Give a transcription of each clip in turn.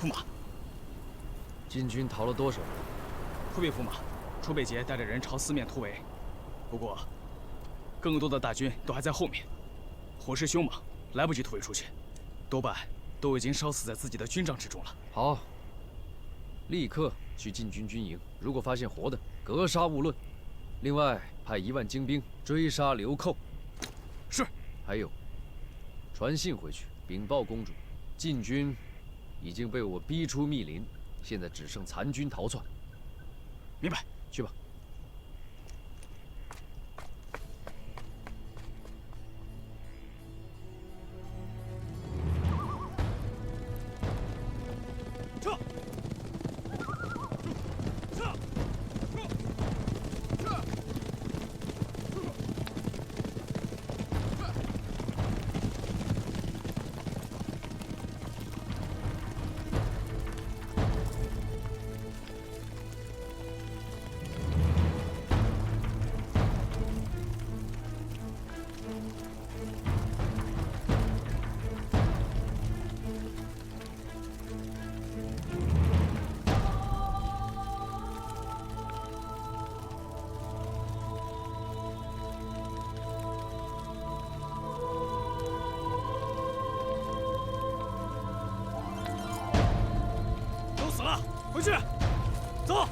驸马，晋军逃了多少人？回禀驸马，楚北捷带着人朝四面突围，不过更多的大军都还在后面，火势凶猛，来不及突围出去，多半都已经烧死在自己的军帐之中了。好，立刻去晋军军营，如果发现活的，格杀勿论。另外，派1万精兵追杀流寇。是。还有，传信回去禀报公主，晋军已经被我逼出密林，现在只剩残军逃窜。明白，去吧。撤！撤！回去，走。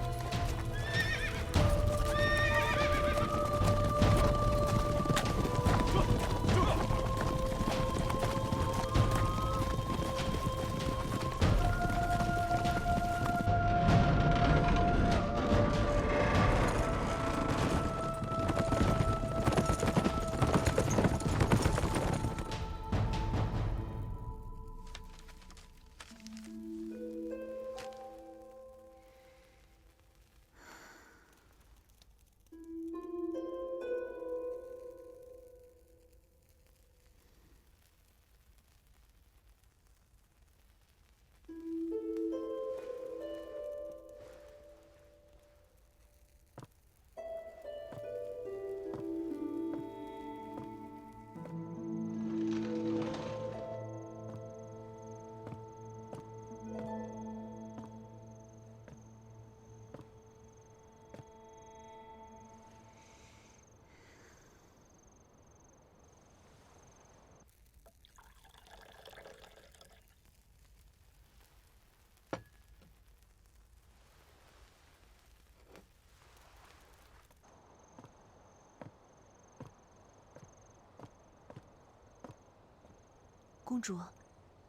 公主，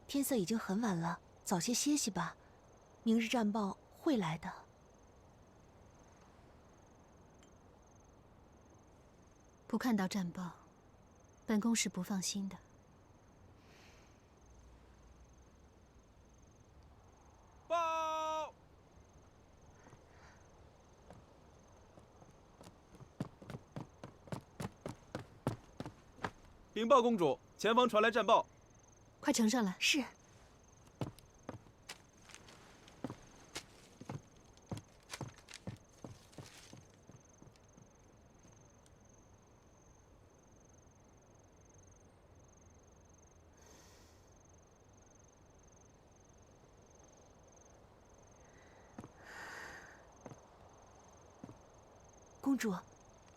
天色已经很晚了，早些歇息吧。明日战报会来的。不看到战报，本宫是不放心的。报！禀报公主，前方传来战报。快呈上来。是。公主，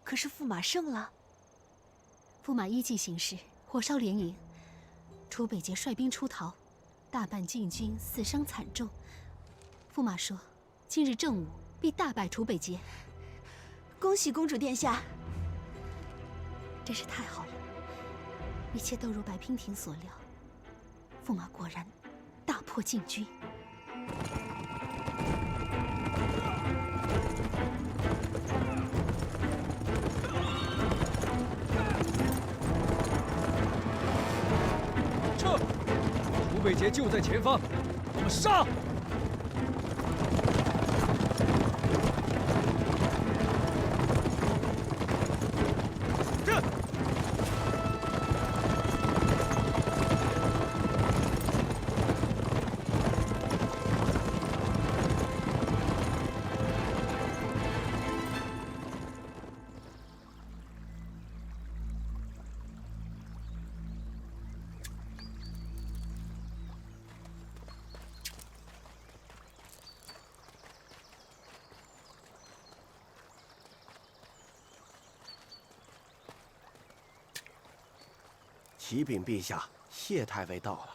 可是驸马胜了？驸马依计行事，火烧连营。楚北捷率兵出逃，大半晋军死伤惨重。驸马说，今日正午必大败楚北捷。恭喜公主殿下！真是太好了，一切都如白娉婷所料，驸马果然大破晋军。楚北捷就在前方，我们杀！启禀陛下，谢太尉到了。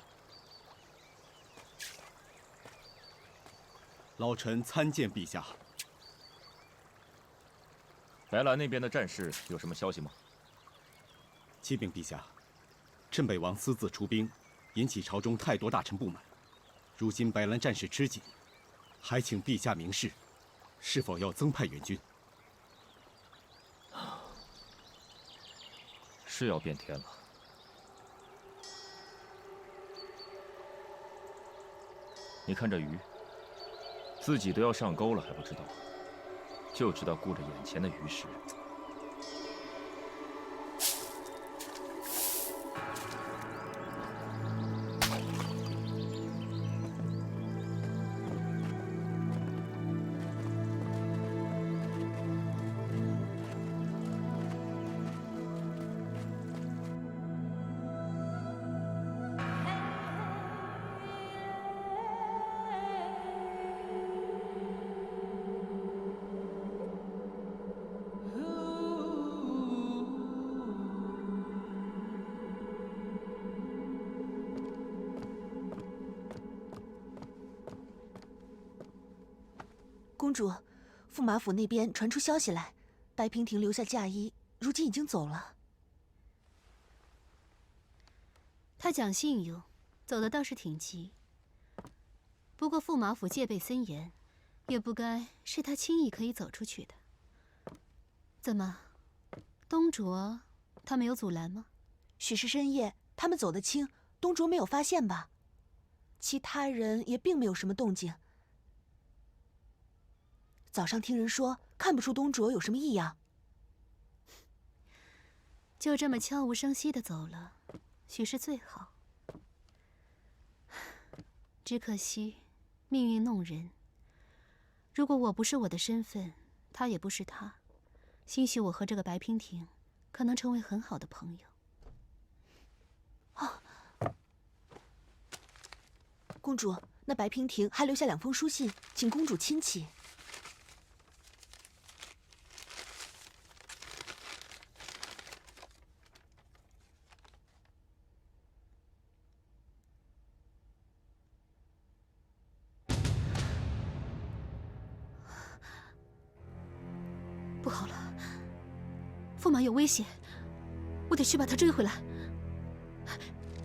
老臣参见陛下。白兰那边的战事有什么消息吗？启禀陛下，镇北王私自出兵，引起朝中太多大臣不满。如今白兰战事吃紧，还请陛下明示，是否要增派援军？是要变天了。你看这鱼，自己都要上钩了还不知道，就知道顾着眼前的鱼食。公主，驸马府那边传出消息来，白娉婷留下嫁衣，如今已经走了。他讲信用，走的倒是挺急。不过驸马府戒备森严，也不该是他轻易可以走出去的。怎么，东卓他没有阻拦吗？许是深夜，他们走得轻，东卓没有发现吧？其他人也并没有什么动静。早上听人说，看不出东卓有什么异样。就这么悄无声息地走了，许是最好。只可惜，命运弄人。如果我不是我的身份，他也不是他，兴许我和这个白娉婷可能成为很好的朋友。啊，公主，那白娉婷还留下2封书信，请公主亲启。不好了，驸马有危险，我得去把他追回来。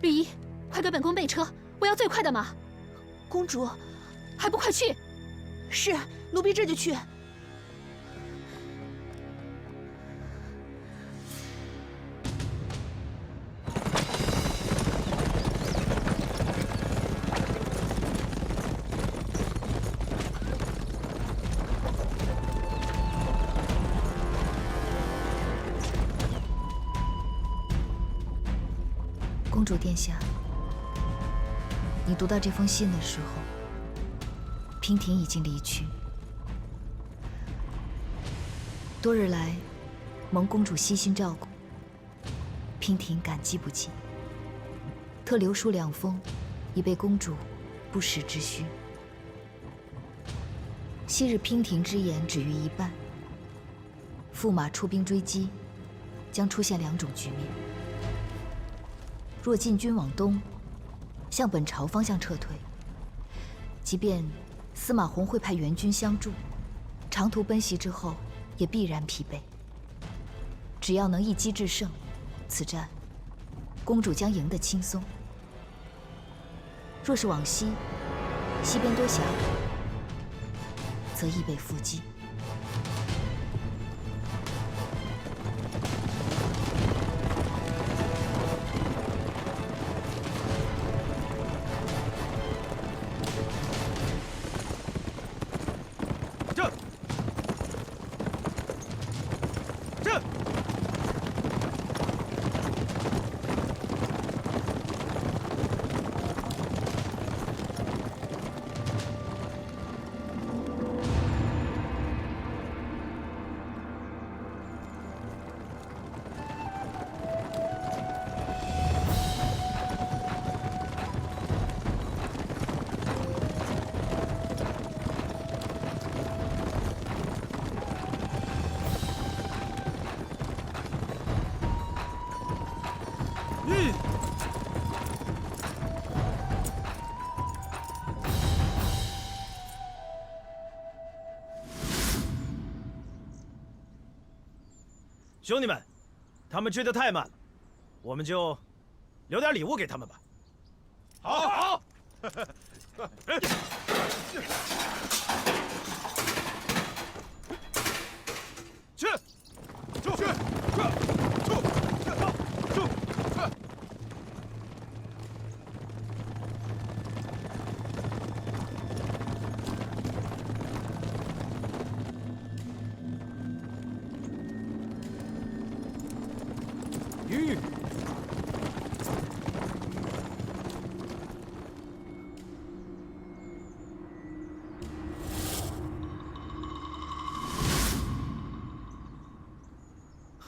绿衣，快给本宫备车，我要最快的马。公主，还不快去！是，奴婢这就去。公主殿下，你读到这封信的时候，娉婷已经离去。多日来，蒙公主悉心照顾，娉婷感激不尽，特留书2封，以备公主不时之需。昔日娉婷之言止于一半，驸马出兵追击，将出现2种局面。若进军往东，向本朝方向撤退，即便司马弘会派援军相助，长途奔袭之后也必然疲惫。只要能一击制胜，此战公主将赢得轻松。若是往西，西边多峡谷，则易被伏击。兄弟们，他们追得太慢了，我们就留点礼物给他们吧。好。去，去，鱼。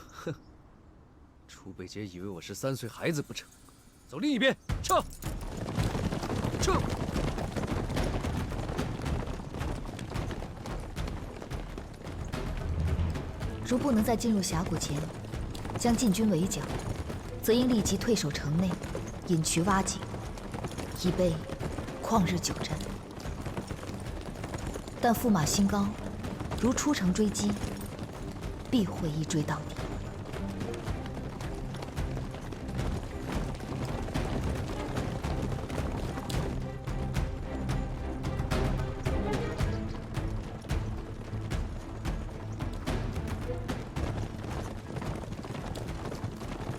哼，楚北杰以为我是3岁孩子不成？走另一边，撤！撤！如不能在进入峡谷前将禁军围剿，则应立即退守城内，引渠挖井，以备旷日久战。但驸马心高，如出城追击，必会一追到底。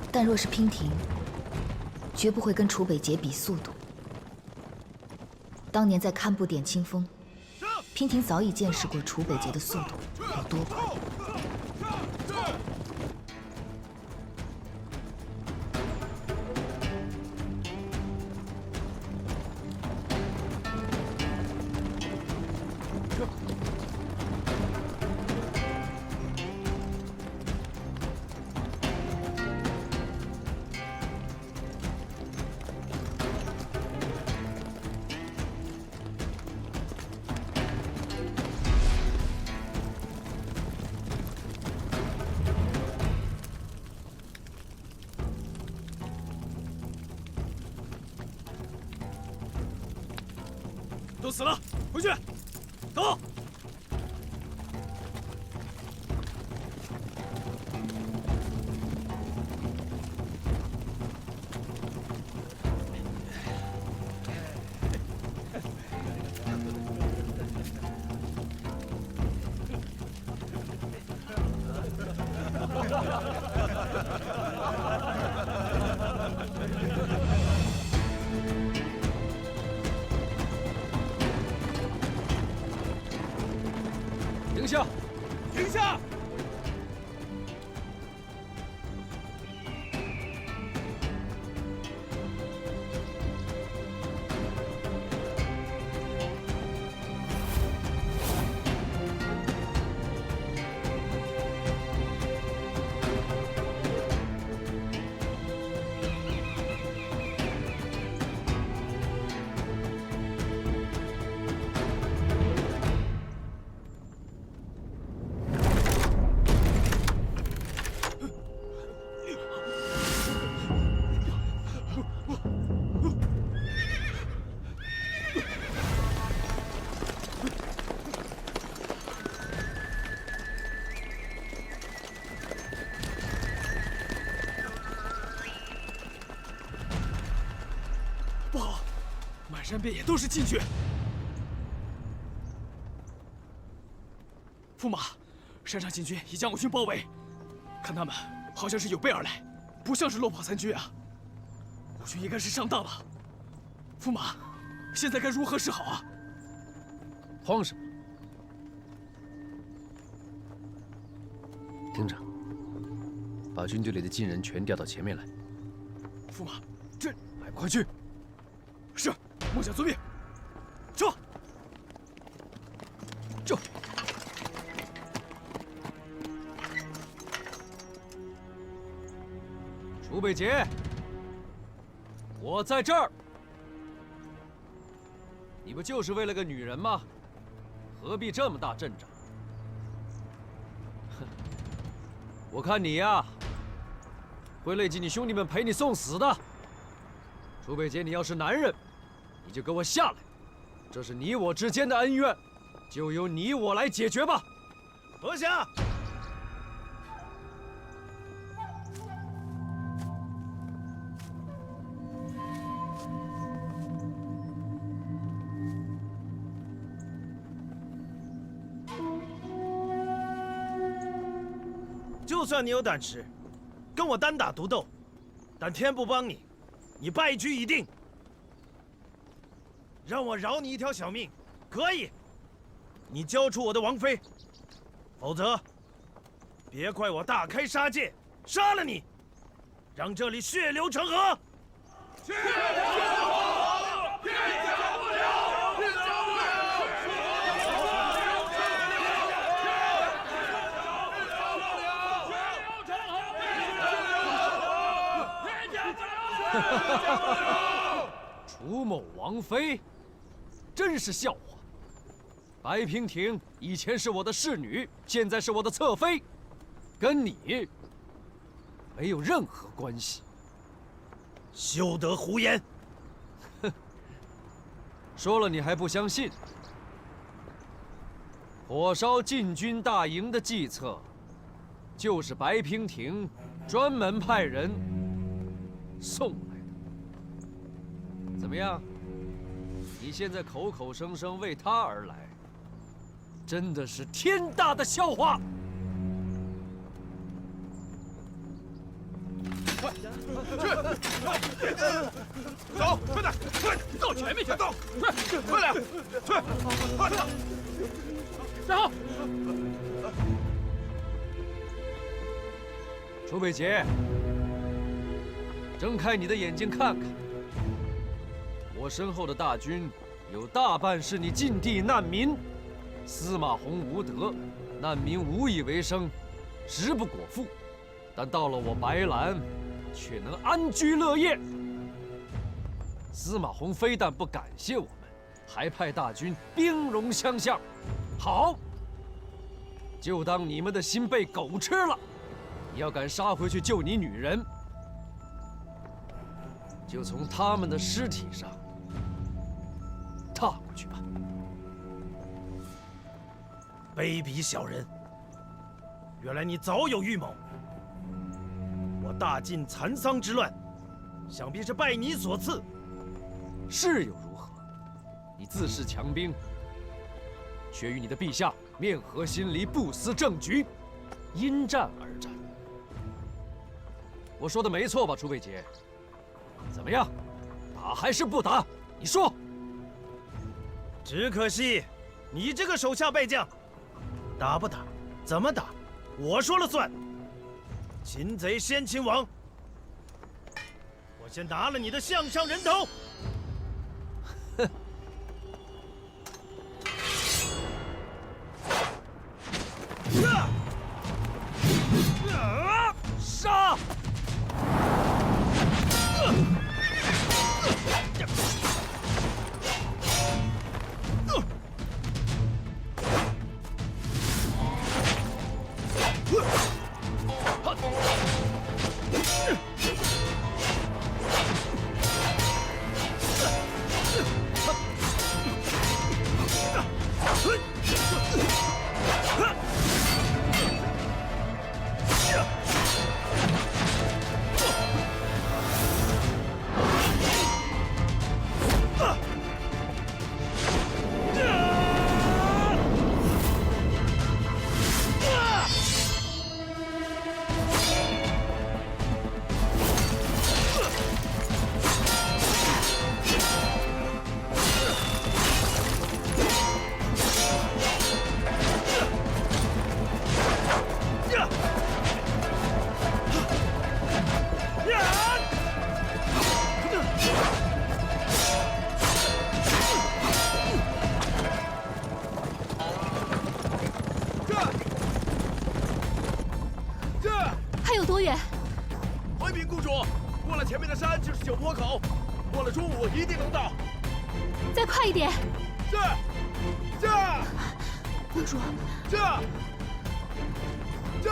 但若是娉婷，绝不会跟楚北杰比速度。当年在堪布点清风，娉婷早已见识过楚北杰的速度有多快。都死了，回去，走。停下！停下！不好，满山遍野都是禁军。驸马，山上禁军已将我军包围，看他们好像是有备而来，不像是落跑参军啊。我军应该是上当了。驸马，现在该如何是好啊？慌什么？听着，把军队里的禁人全调到前面来。驸马，这快去！是，末将遵命。撤！撤！楚北杰，我在这儿。你不就是为了个女人吗？何必这么大阵仗？哼，我看你呀，会累及你兄弟们陪你送死的。楚北杰，你要是男人，你就给我下来。这是你我之间的恩怨，就由你我来解决吧。坐下。就算你有胆识，跟我单打独斗，但天不帮你，你败局已定。让我饶你一条小命，可以。你交出我的王妃，否则，别怪我大开杀戒，杀了你，让这里血流成河。血流成河，天降不了，天降不了。楚某王妃，真是笑话。白娉婷以前是我的侍女，现在是我的侧妃，跟你没有任何关系。休得胡言！哼，说了你还不相信？火烧禁军大营的计策，就是白娉婷专门派人送来的。怎么样？你现在口口声声为他而来，真的是天大的笑话！快，去，走，快点，快到前面去，走，快点，去，快点，站好！楚北杰，睁开你的眼睛看看，我身后的大军有大半是你禁地难民。司马洪无德，难民无以为生，食不果腹，但到了我白兰，却能安居乐业。司马洪非但不感谢我们，还派大军兵戎相向。好，就当你们的心被狗吃了。你要敢杀回去救你女人，就从他们的尸体上踏过去吧。卑鄙小人！原来你早有预谋。我大晋蚕桑之乱，想必是拜你所赐。是又如何？你自恃强兵，却与你的陛下面和心离，不思政局，因战而战。我说的没错吧，楚北杰？怎么样，打还是不打？你说。只可惜，你这个手下败将，打不打，怎么打，我说了算。擒贼先擒王，我先拿了你的项上人头。哼！杀！还有多远？回禀公主，过了前面的山就是九坡口，过了中午一定能到。再快一点！是，是。公主，是，是。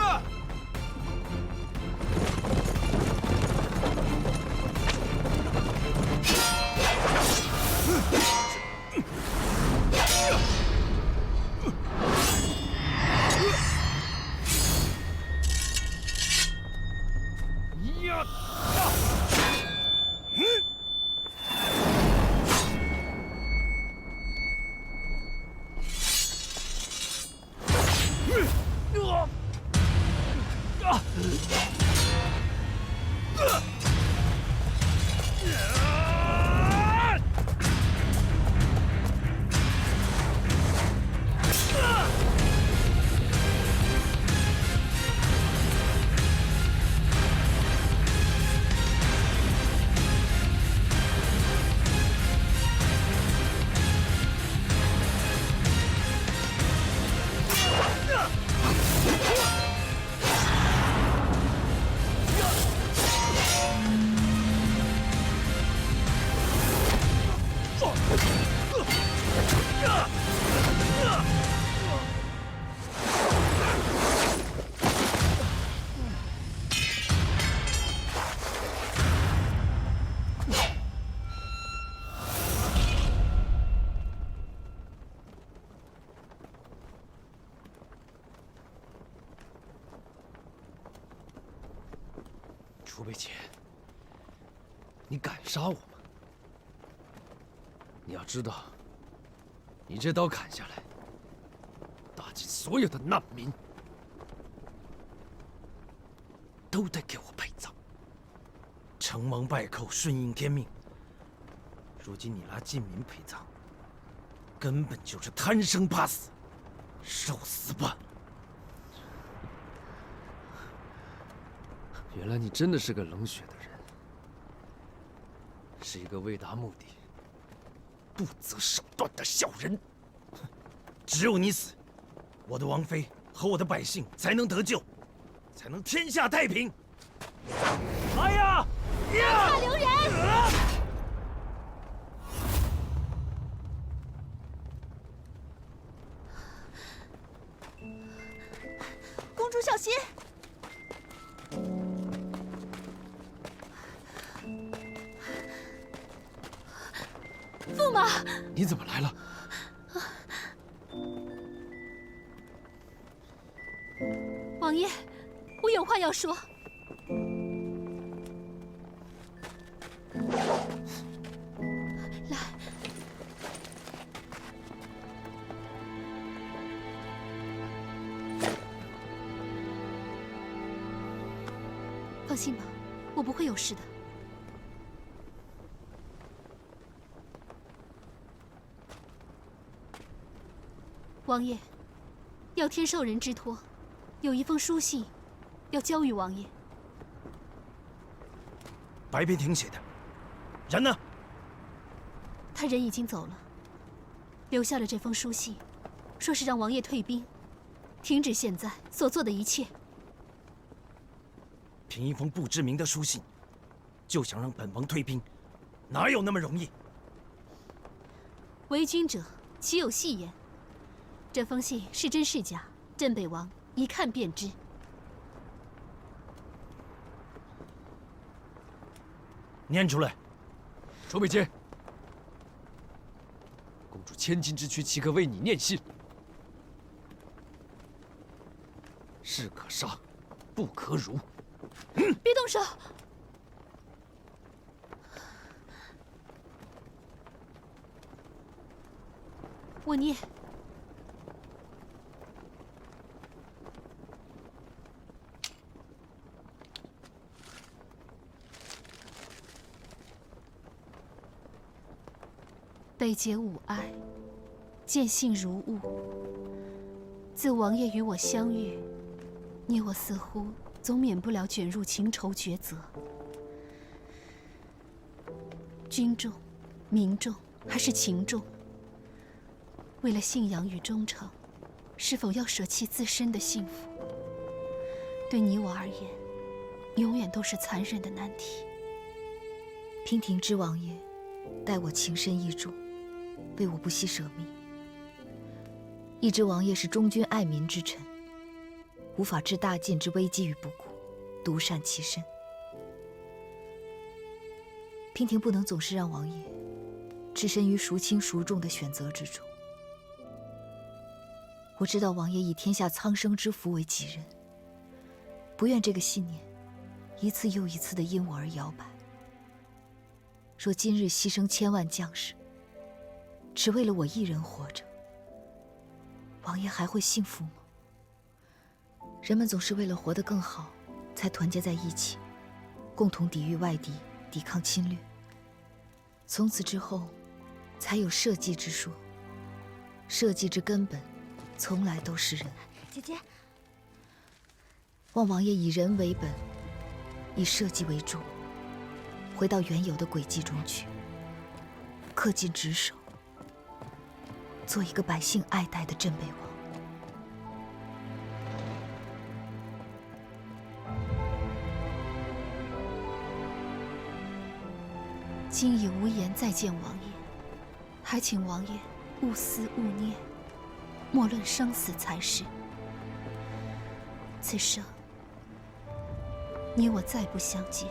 楚北姐，你敢杀我吗？你要知道，你这刀砍下来，大晋所有的难民都得给我陪葬。成王败寇，顺应天命。如今你拉晋民陪葬，根本就是贪生怕死，受死吧！原来你真的是个冷血的人，是一个为达目的不择手段的小人。只有你死，我的王妃和我的百姓才能得救，才能天下太平。来呀！大留人！公主小心！驸马，你怎么来了？王爷，我有话要说。来，放心吧，我不会有事的。王爷，要天授人之托，有一封书信要交与王爷。白边亭写的，人呢？他人已经走了，留下了这封书信，说是让王爷退兵，停止现在所做的一切。凭一封不知名的书信，就想让本王退兵，哪有那么容易？为君者，岂有戏言？这封信是真是假，镇北王一看便知。念出来。楚北姐，公主千金之躯，岂可为你念信？士可杀，不可辱。别动手！我念。北结吾哀，见信如晤。自王爷与我相遇，你我似乎总免不了卷入情仇抉择。君重、民重还是情重？为了信仰与忠诚，是否要舍弃自身的幸福？对你我而言，永远都是残忍的难题。娉婷之王爷待我情深意重，为我不惜舍命。一之王爷是忠君爱民之臣，无法置大晋之危机于不顾，独善其身。娉婷不能总是让王爷置身于孰轻孰重的选择之中。我知道王爷以天下苍生之福为己任，不愿这个信念一次又一次地因我而摇摆。若今日牺牲千万将士，只为了我一人活着，王爷还会幸福吗？人们总是为了活得更好才团结在一起，共同抵御外敌，抵抗侵略。从此之后，才有社稷之说。社稷之根本，从来都是人。姐姐，望王爷以人为本，以社稷为重，回到原有的轨迹中去，恪尽职守，做一个百姓爱戴的镇北王。今已无颜再见王爷，还请王爷勿思勿念，莫论生死才是。此生，你我再不相见。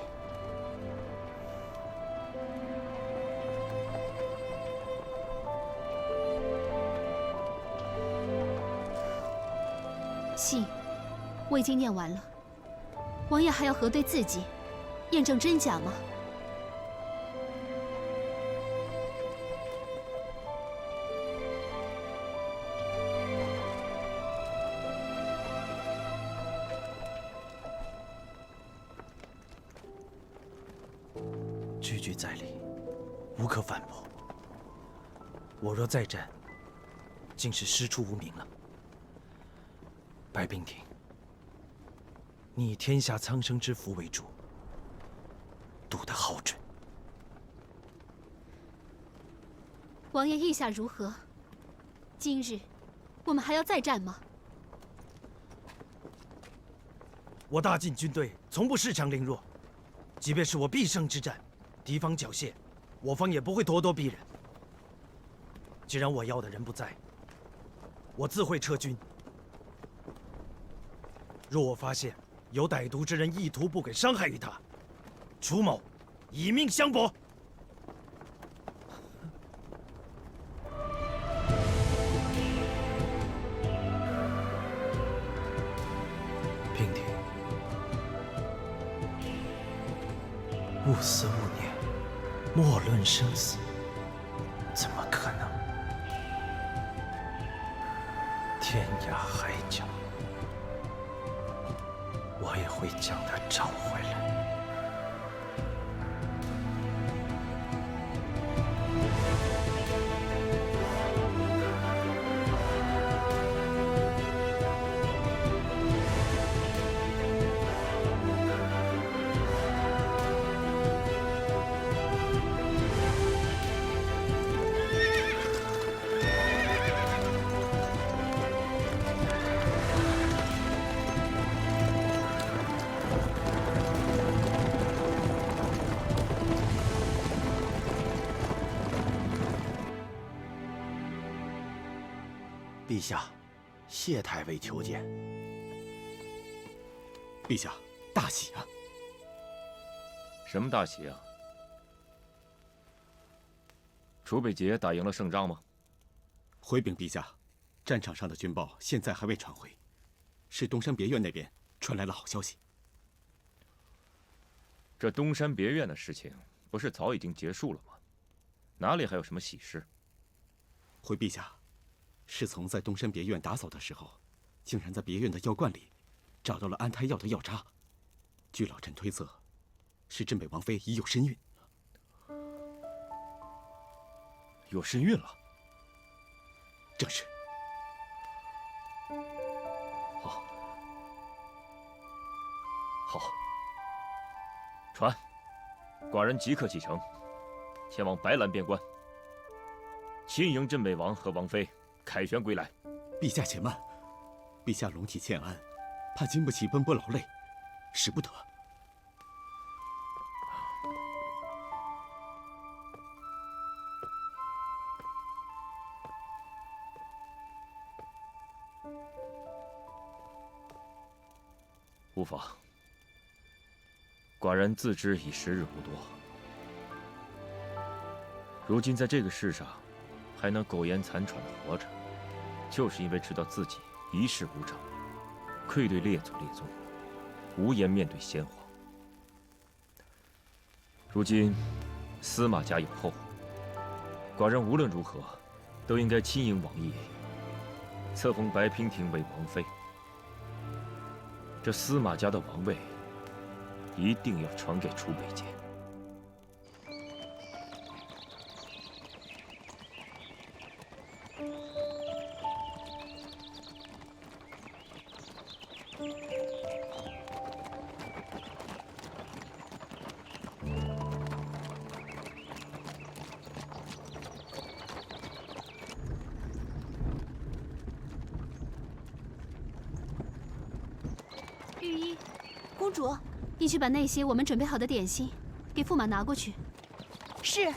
信，我已经念完了。王爷还要核对字迹，验证真假吗？句句在理，无可反驳。我若再战，竟是师出无名了。白冰亭，你以天下苍生之福为主，赌得好准。王爷意下如何？今日我们还要再战吗？我大晋军队从不恃强凌弱，即便是我必胜之战，敌方缴械，我方也不会咄咄逼人。既然我要的人不在，我自会撤军。若我发现有歹毒之人意图不轨伤害于他，楚某以命相搏。平亭，勿思勿念，莫论生死，怎么可能？天涯海角，我也会将他找回来。陛下，谢太尉求见。陛下，大喜啊！什么大喜啊？楚北捷打赢了胜仗吗？回禀陛下，战场上的军报现在还未传回，是东山别院那边传来了好消息。这东山别院的事情不是早已经结束了吗？哪里还有什么喜事？回陛下，侍从在东山别院打扫的时候，竟然在别院的药罐里找到了安胎药的药渣。据老臣推测，是镇北王妃已有身孕。有身孕了？正是。好，好。传，寡人即刻启程，前往白兰边关，亲迎镇北王和王妃凯旋归来。陛下且慢，陛下龙体欠安，怕经不起奔波劳累，使不得。无妨，寡人自知已时日不多，如今在这个世上还能苟延残喘的活着，就是因为知道自己一事无成，愧对列祖列宗，无颜面对先皇。如今司马家有后，寡人无论如何都应该亲迎王爷，册封白娉婷为王妃。这司马家的王位一定要传给楚北杰。御医，公主，你去把那些我们准备好的点心给驸马拿过去。是。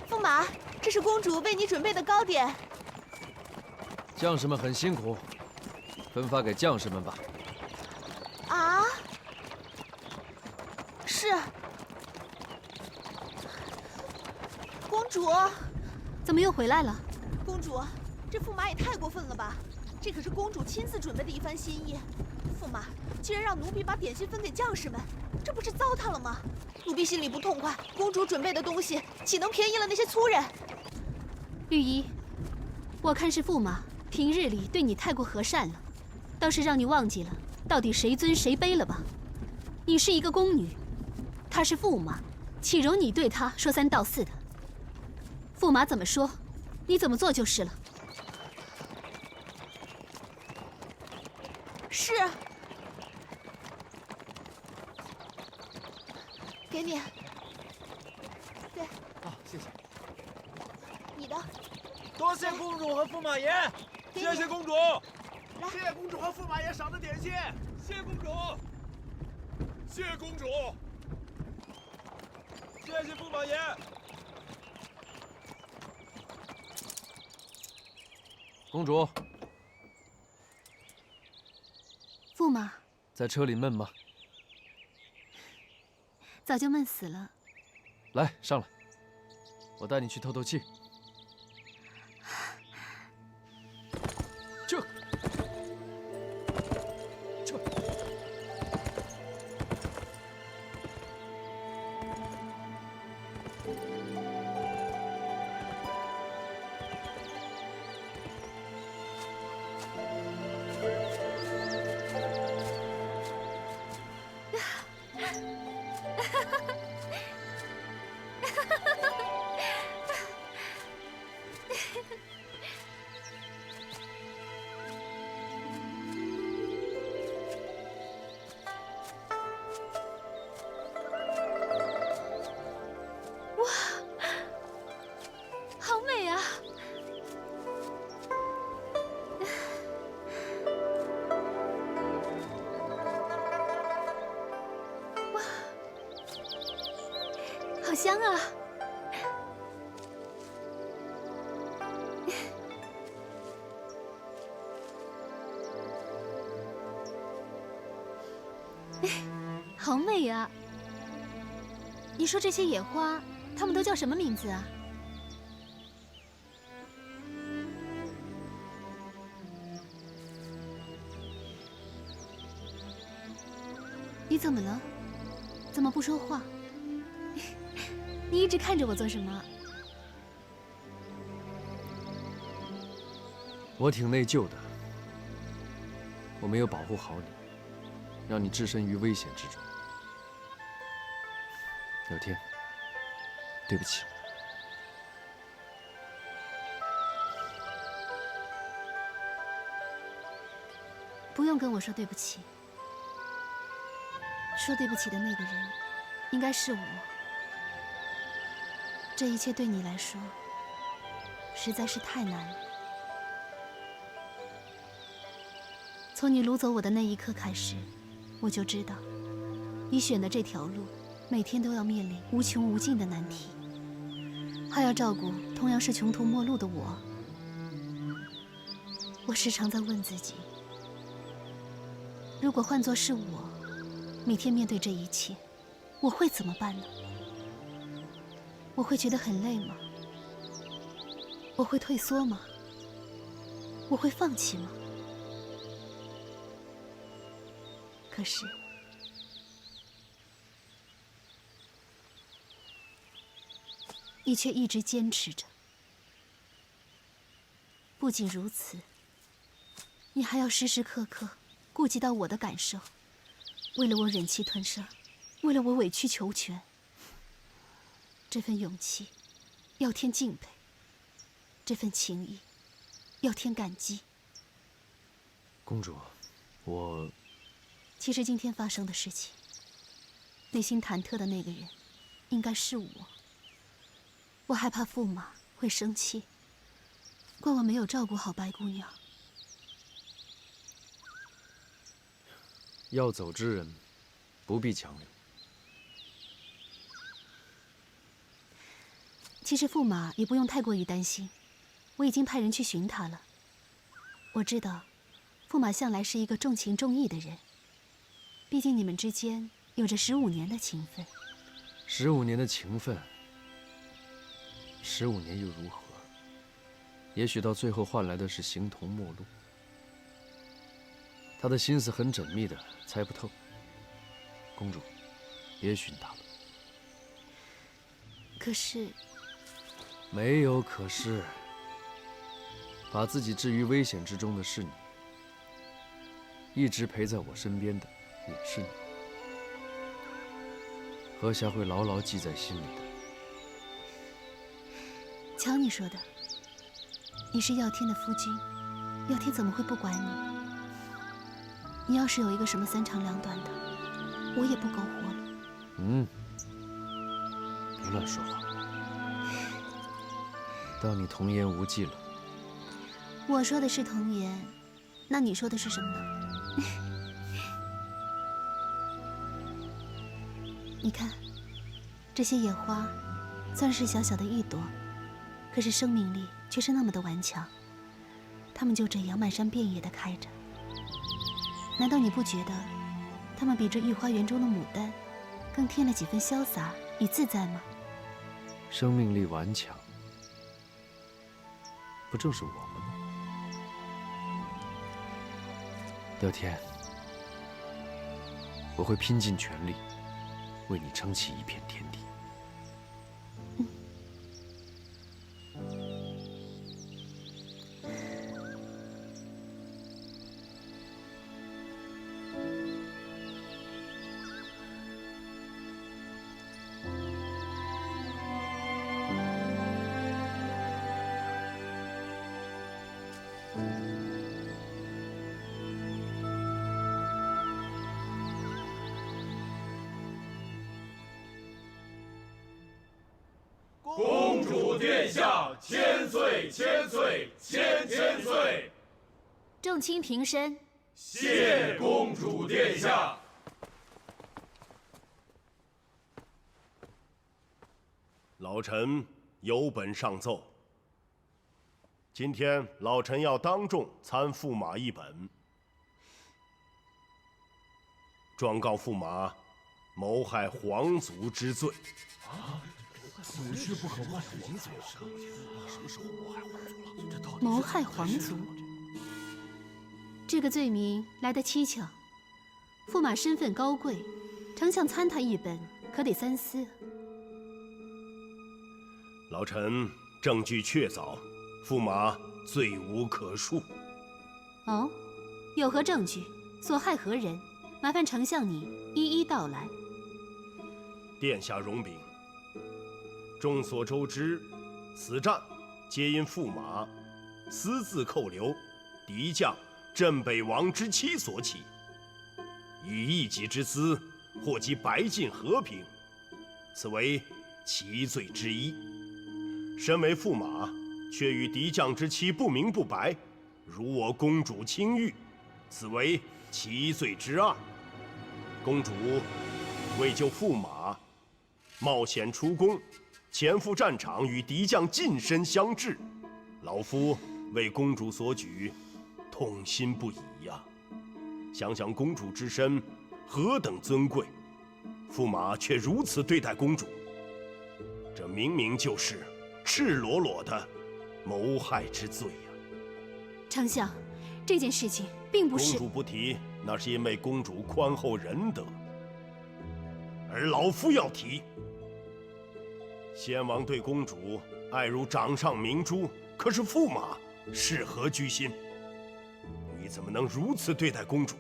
驸马，这是公主为你准备的糕点。将士们很辛苦，分发给将士们吧。啊？是。公主。怎么又回来了？公主，这驸马也太过分了吧！这可是公主亲自准备的一番心意，驸马居然让奴婢把点心分给将士们，这不是糟蹋了吗？奴婢心里不痛快，公主准备的东西岂能便宜了那些粗人？御医，我看是驸马平日里对你太过和善了，倒是让你忘记了到底谁尊谁卑了吧？你是一个宫女，他是驸马，岂容你对他说三道四的？驸马怎么说，你怎么做就是了。是。给你。对。啊，谢谢。你的。多谢公主和驸马爷，谢谢公主。来，谢谢公主和驸马爷赏的点心，谢谢公主，谢谢公主，谢谢驸马爷。公主，驸马在车里闷吗？早就闷死了。来，上来，我带你去透透气。这。好香啊！好美啊！你说这些野花，它们都叫什么名字啊？你怎么了？怎么不说话？你一直看着我做什么？我挺内疚的，我没有保护好你，让你置身于危险之中。有天，对不起。不用跟我说对不起。说对不起的那个人，应该是我。这一切对你来说，实在是太难了。从你掳走我的那一刻开始，我就知道，你选的这条路，每天都要面临无穷无尽的难题，还要照顾同样是穷途末路的我。我时常在问自己，如果换作是我，每天面对这一切，我会怎么办呢？我会觉得很累吗？我会退缩吗？我会放弃吗？可是，你却一直坚持着。不仅如此，你还要时时刻刻顾及到我的感受，为了我忍气吞声，为了我委曲求全。这份勇气，要添敬佩；这份情谊，要添感激。公主，我……其实今天发生的事情，内心忐忑的那个人，应该是我。我害怕驸马会生气，怪我没有照顾好白姑娘。要走之人，不必强留。其实驸马也不用太过于担心，我已经派人去寻他了。我知道，驸马向来是一个重情重义的人，毕竟你们之间有着15年的情分。15年的情分，15年又如何？也许到最后换来的是形同陌路。他的心思很缜密的，猜不透。公主，别寻他了。可是，没有可是。把自己置于危险之中的是你，一直陪在我身边的也是你。阁下会牢牢记在心里的。瞧你说的，你是耀天的夫君，耀天怎么会不管你？你要是有一个什么3长2短的，我也不苟活了。别乱说话。当你童言无忌了。我说的是童言，那你说的是什么呢？你看，这些野花，虽然是小小的一朵，可是生命力却是那么的顽强。它们就这样满山遍野的开着。难道你不觉得，它们比这御花园中的牡丹，更添了几分潇洒与自在吗？生命力顽强，不正是我们吗？乐天，我会拼尽全力，为你撑起一片天地。公主殿下，千岁千岁千岁！众卿平身。谢公主殿下。老臣有本上奏。今天老臣要当众参驸马一本，状告驸马谋害皇族之罪。此事不可外皇族。什么时候谋害皇族了？谋害皇族，这个罪名来得蹊跷。驸马身份高贵，丞相参他一本，可得三思。老臣证据确凿，驸马罪无可恕。哦，有何证据？所害何人？麻烦丞相你一一道来。殿下容禀。众所周知，此战皆因驸马私自扣留敌将镇北王之妻所起，以一己之私祸及白晋和平，此为其罪之一。身为驸马，却与敌将之妻不明不白，辱我公主清誉，此为其罪之二。公主为救驸马，冒险出宫，前赴战场与敌将近身相峙，老夫为公主所举，痛心不已呀。想想公主之身何等尊贵，驸马却如此对待公主，这明明就是赤裸裸的谋害之罪呀！丞相，这件事情并不是……公主不提，那是因为公主宽厚仁德，而老夫要提。先王对公主爱如掌上明珠，可是驸马是何居心？你怎么能如此对待公主？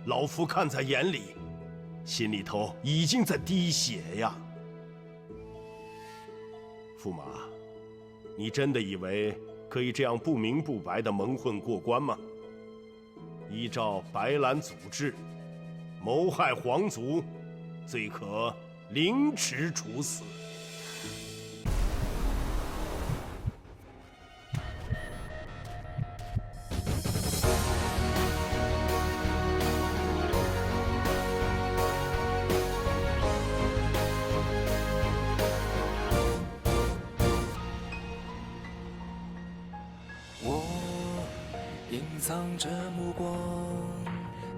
老夫看在眼里，心里头已经在滴血呀。驸马，你真的以为可以这样不明不白的蒙混过关吗？依照白兰祖制，谋害皇族，罪可凌迟处死。隐藏着目光，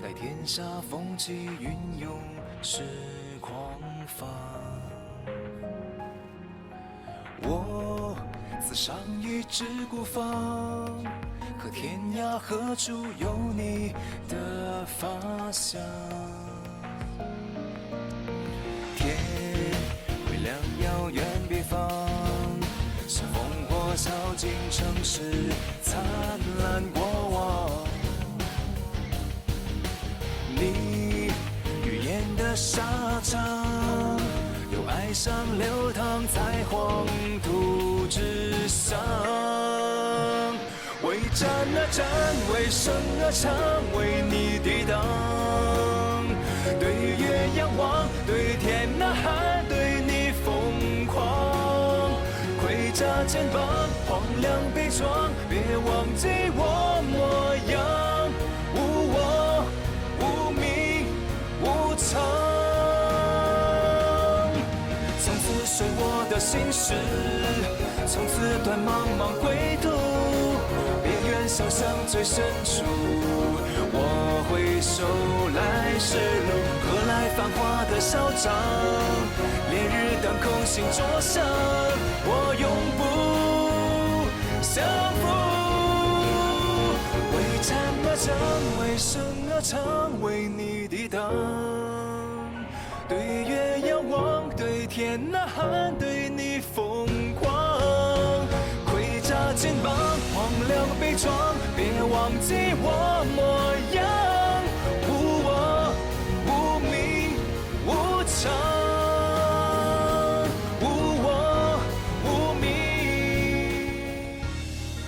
待天下风起云涌是狂放。我自伤一枝孤芳，可天涯何处有你的发香？天微亮，遥远别方，是烽火烧尽城市灿烂过往。你语言的沙场，有爱上流淌在黄土之上。为战而战，为生而唱，为你抵挡。对月仰望，对天呐喊，对你疯狂。盔甲肩膀，荒凉悲怆，别忘记我模样。无我，无名，无常。从此随我的心事，从此断茫茫归途。别愿笑向最深处，我回首来时路，何来繁华的嚣张？烈日当空，心灼伤，我永不降服。为战而战，为生而唱，为你抵挡。对月仰望，对天呐喊，对你疯狂。盔甲肩膀，荒凉悲怆，别忘记我模样。无我，无名，无常。无我，无名，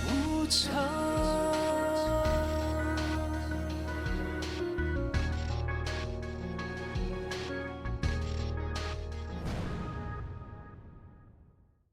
无常。